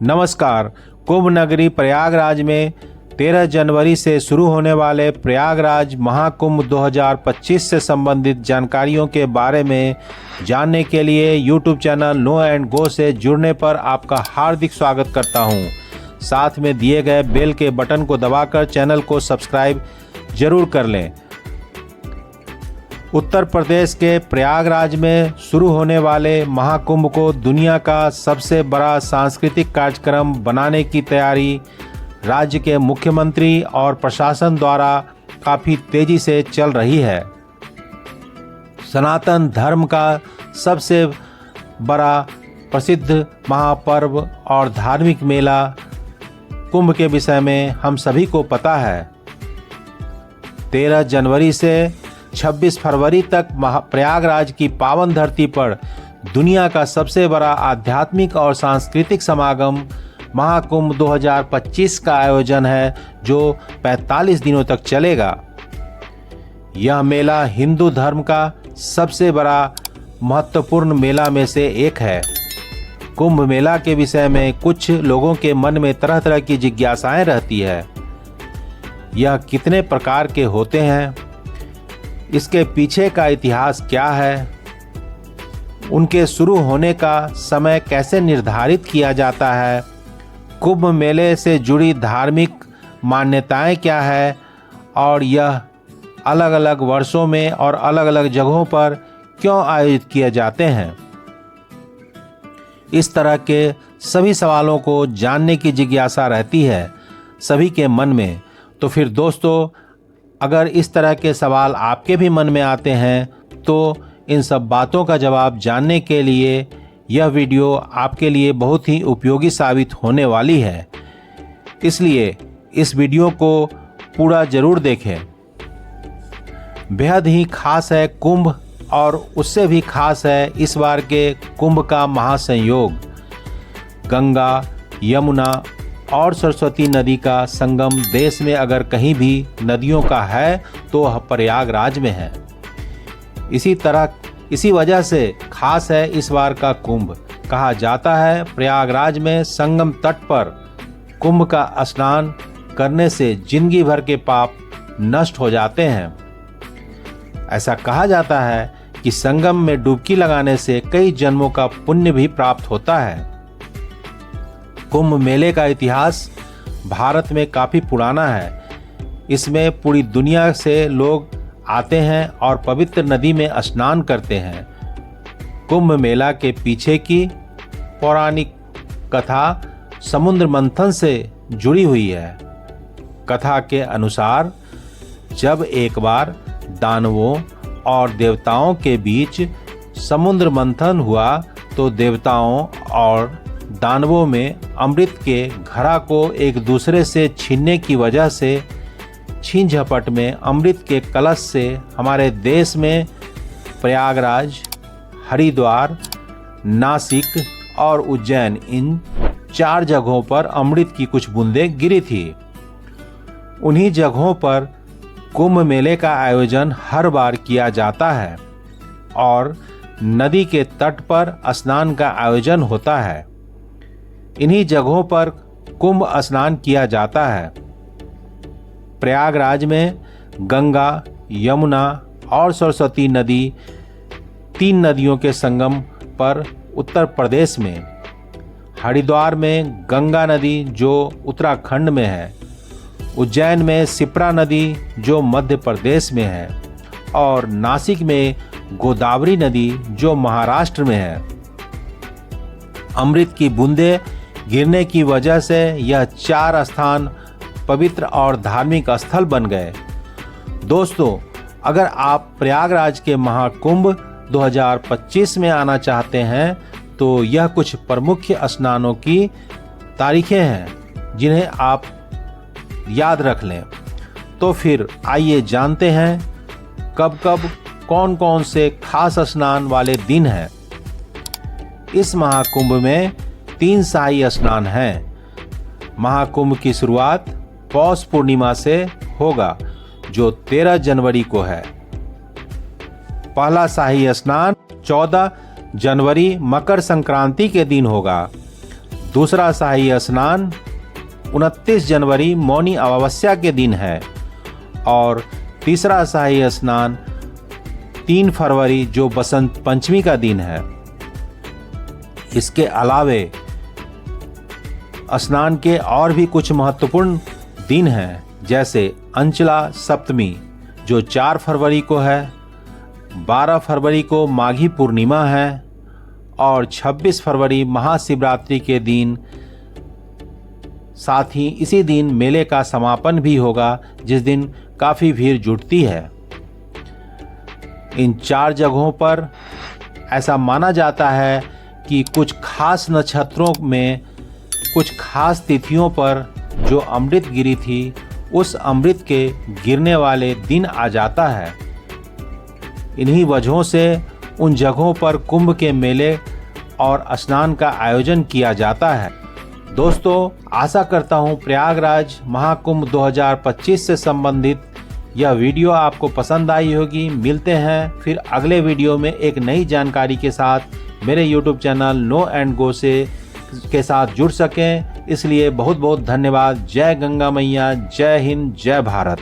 नमस्कार। कुंभ नगरी प्रयागराज में 13 जनवरी से शुरू होने वाले प्रयागराज महाकुंभ 2025 से संबंधित जानकारियों के बारे में जानने के लिए YouTube channel no and go से जुड़ने पर आपका हार्दिक स्वागत करता हूं। साथ में दिए गए बेल के बटन को दबाकर चैनल को सब्सक्राइब जरूर कर लें। उत्तर प्रदेश के प्रयागराज में शुरू होने वाले महाकुंभ को दुनिया का सबसे बड़ा सांस्कृतिक कार्यक्रम बनाने की तैयारी राज्य के मुख्यमंत्री और प्रशासन द्वारा काफ़ी तेजी से चल रही है। सनातन धर्म का सबसे बड़ा प्रसिद्ध महापर्व और धार्मिक मेला कुंभ के विषय में हम सभी को पता है। 13 जनवरी से 26 फरवरी तक प्रयागराज की पावन धरती पर दुनिया का सबसे बड़ा आध्यात्मिक और सांस्कृतिक समागम महाकुंभ 2025 का आयोजन है, जो 45 दिनों तक चलेगा। यह मेला हिंदू धर्म का सबसे बड़ा महत्वपूर्ण मेला में से एक है। कुंभ मेला के विषय में कुछ लोगों के मन में तरह तरह की जिज्ञासाएं रहती है। यह कितने प्रकार के होते हैं, इसके पीछे का इतिहास क्या है, उनके शुरू होने का समय कैसे निर्धारित किया जाता है, कुंभ मेले से जुड़ी धार्मिक मान्यताएं क्या है और यह अलग अलग वर्षों में और अलग अलग जगहों पर क्यों आयोजित किए जाते हैं। इस तरह के सभी सवालों को जानने की जिज्ञासा रहती है सभी के मन में। तो फिर दोस्तों, अगर इस तरह के सवाल आपके भी मन में आते हैं तो इन सब बातों का जवाब जानने के लिए यह वीडियो आपके लिए बहुत ही उपयोगी साबित होने वाली है। इसलिए इस वीडियो को पूरा जरूर देखें। बेहद ही खास है कुंभ, और उससे भी खास है इस बार के कुंभ का महासंयोग। गंगा, यमुना और सरस्वती नदी का संगम देश में अगर कहीं भी नदियों का है तो वह प्रयागराज में है। इसी वजह से खास है इस बार का कुंभ। कहा जाता है प्रयागराज में संगम तट पर कुंभ का स्नान करने से जिंदगी भर के पाप नष्ट हो जाते हैं। ऐसा कहा जाता है कि संगम में डुबकी लगाने से कई जन्मों का पुण्य भी प्राप्त होता है। कुंभ मेले का इतिहास भारत में काफ़ी पुराना है। इसमें पूरी दुनिया से लोग आते हैं और पवित्र नदी में स्नान करते हैं। कुंभ मेला के पीछे की पौराणिक कथा समुद्र मंथन से जुड़ी हुई है। कथा के अनुसार जब एक बार दानवों और देवताओं के बीच समुद्र मंथन हुआ तो देवताओं और दानवों में अमृत के घड़ा को एक दूसरे से छीनने की वजह से छीन झपट में अमृत के कलश से हमारे देश में प्रयागराज, हरिद्वार, नासिक और उज्जैन, इन 4 जगहों पर अमृत की कुछ बूंदें गिरी थी। उन्हीं जगहों पर कुंभ मेले का आयोजन हर बार किया जाता है और नदी के तट पर स्नान का आयोजन होता है। इन्हीं जगहों पर कुंभ स्नान किया जाता है। प्रयागराज में गंगा, यमुना और सरस्वती नदी 3 नदियों के संगम पर उत्तर प्रदेश में, हरिद्वार में गंगा नदी जो उत्तराखंड में है, उज्जैन में शिप्रा नदी जो मध्य प्रदेश में है और नासिक में गोदावरी नदी जो महाराष्ट्र में है। अमृत की बूंदें गिरने की वजह से यह 4 स्थान पवित्र और धार्मिक स्थल बन गए। दोस्तों, अगर आप प्रयागराज के महाकुंभ 2025 में आना चाहते हैं तो यह कुछ प्रमुख स्नानों की तारीखें हैं जिन्हें आप याद रख लें। तो फिर आइए जानते हैं कब कब कौन कौन से खास स्नान वाले दिन हैं। इस महाकुंभ में 3 शाही स्नान हैं। महाकुंभ की शुरुआत पौष पूर्णिमा से होगा जो 13 जनवरी को है। पहला शाही स्नान 14 जनवरी मकर संक्रांति के दिन होगा। दूसरा शाही स्नान 29 जनवरी मौनी अमावस्या के दिन है और तीसरा शाही स्नान 3 फरवरी जो बसंत पंचमी का दिन है। इसके अलावे स्नान के और भी कुछ महत्वपूर्ण दिन हैं, जैसे अंचला सप्तमी जो 4 फरवरी को है, 12 फरवरी को माघी पूर्णिमा है और 26 फरवरी महाशिवरात्रि के दिन। साथ ही इसी दिन मेले का समापन भी होगा, जिस दिन काफ़ी भीड़ जुटती है। इन 4 जगहों पर ऐसा माना जाता है कि कुछ खास नक्षत्रों में कुछ खास तिथियों पर जो अमृत गिरी थी, उस अमृत के गिरने वाले दिन आ जाता है। इन्हीं वजहों से उन जगहों पर कुंभ के मेले और स्नान का आयोजन किया जाता है। दोस्तों, आशा करता हूँ प्रयागराज महाकुंभ 2025 से संबंधित यह वीडियो आपको पसंद आई होगी। मिलते हैं फिर अगले वीडियो में एक नई जानकारी के साथ। मेरे YouTube channel no and go के साथ जुड़ सकें, इसलिए बहुत बहुत धन्यवाद। जय गंगा मैया, जय हिंद, जय भारत।